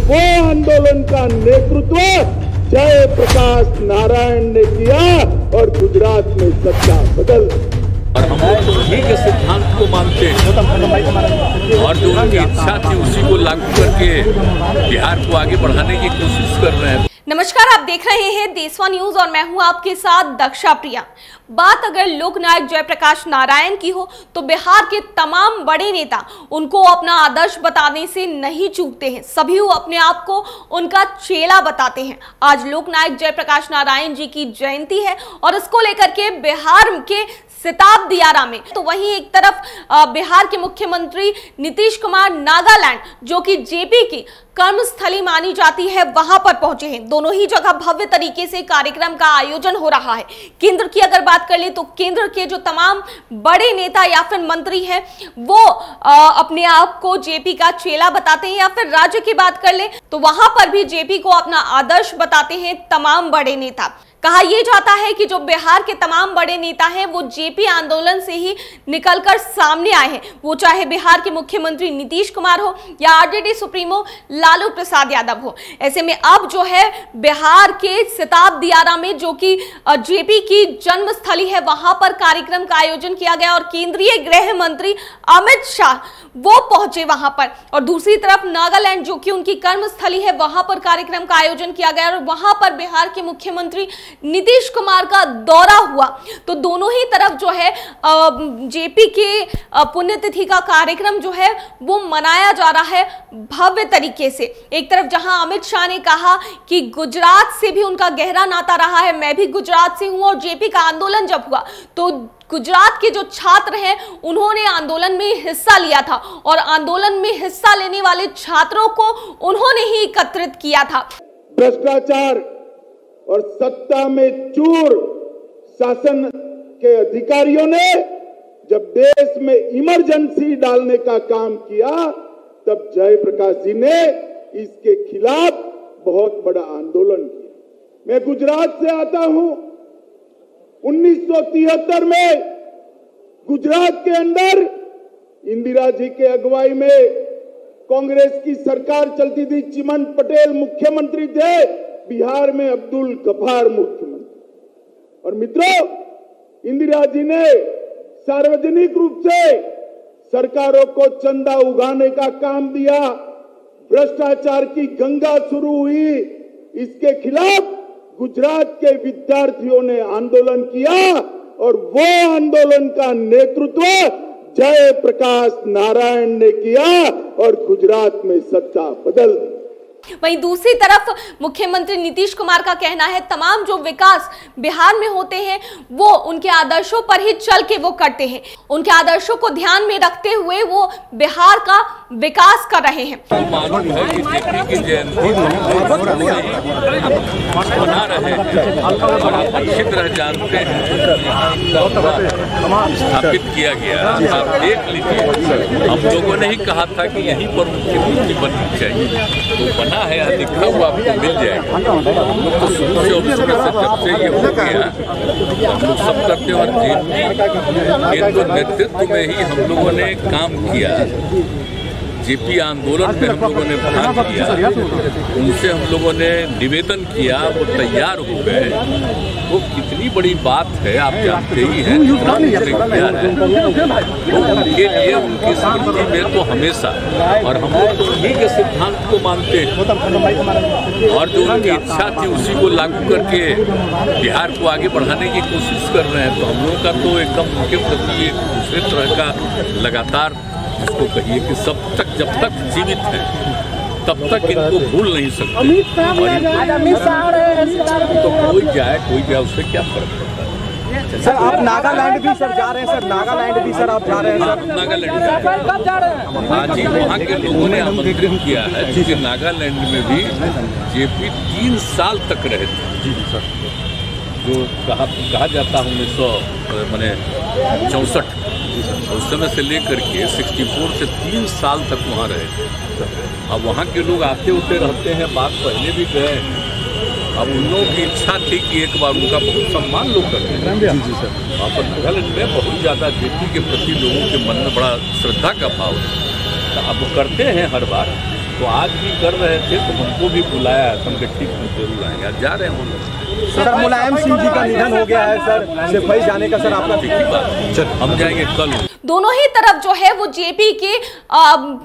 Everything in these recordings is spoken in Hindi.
वो आंदोलन का नेतृत्व जयप्रकाश नारायण ने किया और गुजरात में सत्ता बदल दी। और हम लोग तो उन्हीं के सिद्धांत को मानते हैं और जो उनकी इच्छा थी उसी को लागू करके बिहार को आगे बढ़ाने की कोशिश कर रहे हैं। नमस्कार, आप देख रहे हैं देशवा न्यूज और मैं हूं आपके साथ दक्षा प्रिया। बात अगर लोकनायक जयप्रकाश नारायण की हो तो बिहार के तमाम बड़े नेता उनको अपना आदर्श बताने से नहीं चूकते हैं। सभी अपने आप को उनका चेला बताते हैं। आज लोकनायक जयप्रकाश नारायण जी की जयंती है और इसको लेकर के बिहार के सिताब दियारा में तो वहीं एक तरफ बिहार के मुख्यमंत्री नीतीश कुमार नागालैंड जो कि जेपी की कर्मस्थली मानी जाती है वहां पर पहुंचे हैं। दोनों ही जगह भव्य तरीके से कार्यक्रम का आयोजन हो रहा है। केंद्र की अगर बात कर ले तो केंद्र के जो तमाम बड़े नेता या फिर मंत्री हैं वो अपने आप को जेपी का चेला बताते हैं, या फिर राज्य की बात कर ले तो वहां पर भी जेपी को अपना आदर्श बताते हैं तमाम बड़े नेता। कहा यह जाता है कि जो बिहार के तमाम बड़े नेता हैं वो जेपी आंदोलन से ही निकलकर सामने आए हैं, वो चाहे बिहार के मुख्यमंत्री नीतीश कुमार हो या आरजेडी सुप्रीमो लालू प्रसाद यादव हो। ऐसे में अब जो है बिहार के सिताब दियारा में जो कि जेपी की जन्मस्थली है वहां पर कार्यक्रम का आयोजन किया गया और केंद्रीय गृह मंत्री अमित शाह वो पहुंचे वहां पर। और दूसरी तरफ नागालैंड जो कि उनकी कर्मस्थली है वहां पर कार्यक्रम का आयोजन किया गया और वहां पर बिहार के मुख्यमंत्री नीतीश कुमार का दौरा हुआ। तो दोनों ही तरफ जो है जेपी के पुण्यतिथि का कार्यक्रम जो है वो मनाया जा रहा है भव्य तरीके से। एक तरफ जहां अमित शाह ने कहा कि गुजरात से भी उनका गहरा नाता रहा है, मैं भी गुजरात से हूं और जेपी का आंदोलन जब हुआ तो गुजरात के जो छात्र हैं उन्होंने आंदोलन में हिस्सा लिया था और आंदोलन में हिस्सा लेने वाले छात्रों को उन्होंने ही एकत्रित किया था। भ्रष्टाचार और सत्ता में चूर शासन के अधिकारियों ने जब देश में इमरजेंसी डालने का काम किया तब जयप्रकाश जी ने इसके खिलाफ बहुत बड़ा आंदोलन किया। मैं गुजरात से आता हूं। 1973 में गुजरात के अंदर इंदिरा जी के अगुवाई में कांग्रेस की सरकार चलती थी। चिमन पटेल मुख्यमंत्री थे, बिहार में अब्दुल गफ्फार मुख्यमंत्री। और मित्रों, इंदिरा जी ने सार्वजनिक रूप से सरकारों को चंदा उगाने का काम दिया। भ्रष्टाचार की गंगा शुरू हुई, इसके खिलाफ गुजरात के विद्यार्थियों ने आंदोलन किया और वो आंदोलन का नेतृत्व जयप्रकाश नारायण ने किया और गुजरात में सत्ता बदल दी। वहीं दूसरी तरफ मुख्यमंत्री नीतीश कुमार का कहना है तमाम जो विकास बिहार में होते हैं वो उनके आदर्शों पर ही चल के वो करते हैं। उनके आदर्शों को ध्यान में रखते हुए वो बिहार का विकास कर रहे हैं। मालूम है कि जेपी की जयंती मना रहे हैं और आप अच्छी तरह जानते हैं स्थापित किया गया। आप देख लीजिए, हम लोगों ने ही कहा था कि यहीं पर मुख्यमंत्री बननी चाहिए, तो बना है, यहाँ लिखा हुआ आपको मिल जाएगा। हम लोग तो शुरू से जब से ये हो गया हम लोग सब करते हैं और जेपी के नेतृत्व में ही हम लोगों ने काम किया। जेपी आंदोलन में हम लोगों ने भाग लिया, उनसे हम लोगों ने निवेदन किया, वो तैयार हो गए। वो कितनी बड़ी बात है आप जानते ही हैं। तैयार है वो उनके लिए, उनकी स्मृति में तो हमेशा, और हम लोग तो उन्हीं के सिद्धांत को मानते हैं और जो उनकी इच्छा थी उसी को लागू करके बिहार को आगे बढ़ाने की कोशिश कर रहे हैं। तो हम लोग का तो एकदम उनके प्रति एक दूसरे तरह का लगातार इसको कहिए कि जब तक जीवित है तब तक इनको भूल नहीं सकते। तो कोई जाए उससे क्या फर्क पड़ता है। सर आप नागालैंड भी सर जा रहे हैं, सर नागालैंड भी सर आप जा रहे हैं सर? नागालैंड हाँ जी, वहाँ के लोगों ने आमंत्रित किया है क्योंकि नागालैंड में भी जेपी 3 साल तक रहे थे। जो कहा जाता 1964 उस समय से लेकर के 64 से 3 साल तक वहाँ रहे। अब वहाँ के लोग आते उते रहते हैं, बात पहले भी गए। अब उन लोगों की इच्छा थी कि एक बार उनका बहुत सम्मान लोग करते हैं। वहाँ पर नागालैंड में बहुत ज़्यादा जेपी के प्रति लोगों के मन में बड़ा श्रद्धा का भाव है। अब वो करते हैं हर बार, तो आज भी कर रहे थे, तो हमको भी बुलाया, हम ठीक में जरूर आएंगे। आज जा रहे हैं हम लोग। सर मुलायम सिंह जी का निधन हो गया है सर, सिपाही जाने का सर आपका, हम जाएंगे कल। दोनों ही तरफ जो है वो जेपी के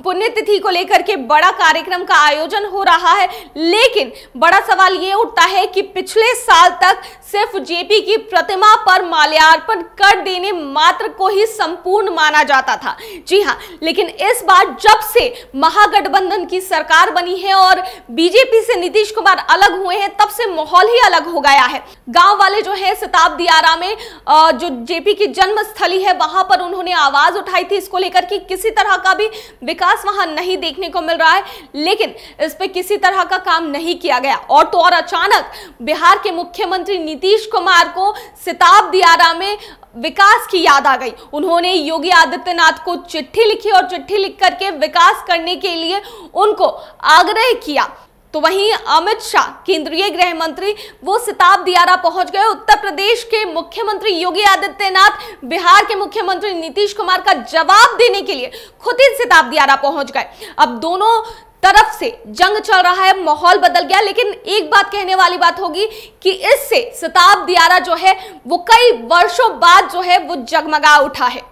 पुण्यतिथि को लेकर के बड़ा कार्यक्रम का आयोजन हो रहा है, लेकिन बड़ा सवाल ये उठता है कि पिछले साल तक सिर्फ जेपी की प्रतिमा पर माल्यार्पण कर देने मात्र को ही संपूर्ण माना जाता था। जी हां, लेकिन इस बार जब से महागठबंधन की सरकार बनी है और बीजेपी से नीतीश कुमार अलग हुए हैं, तब से माहौल ही अलग हो गया है। गांव वाले जो है सिताब दियारा में जो जेपी की जन्मस्थली है, वहां पर उन्होंने आवाज उठाई थी इसको लेकर कि किसी तरह का भी विकास वहां नहीं देखने को मिल रहा है, लेकिन इस पे किसी तरह का काम नहीं किया गया। और तो और अचानक बिहार के मुख्यमंत्री नीतीश कुमार को सिताब दियारा में विकास की याद आ गई। उन्होंने योगी आदित्यनाथ को चिट्ठी लिखी और चिट्ठी लिख करके विकास करने के लिए उनको आग्रह किया। तो वहीं अमित शाह केंद्रीय गृह मंत्री वो सिताब दियारा पहुंच गए। उत्तर प्रदेश के मुख्यमंत्री योगी आदित्यनाथ बिहार के मुख्यमंत्री नीतीश कुमार का जवाब देने के लिए खुद ही सिताब दियारा पहुंच गए। अब दोनों तरफ से जंग चल रहा है, माहौल बदल गया, लेकिन एक बात कहने वाली बात होगी कि इससे सिताब दियारा जो है वो कई वर्षों बाद जो है वो जगमगा उठा है।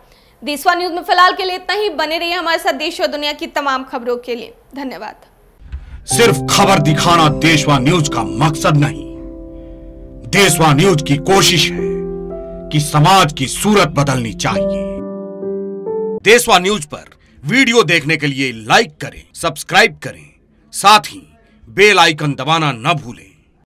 देशवा न्यूज में फिलहाल के लिए इतना ही। बने रहिए हमारे साथ देश और दुनिया की तमाम खबरों के लिए। धन्यवाद। सिर्फ खबर दिखाना देशवा न्यूज का मकसद नहीं, देशवा न्यूज की कोशिश है कि समाज की सूरत बदलनी चाहिए। देशवा न्यूज पर वीडियो देखने के लिए लाइक करें, सब्सक्राइब करें, साथ ही बेल आइकन दबाना न भूलें।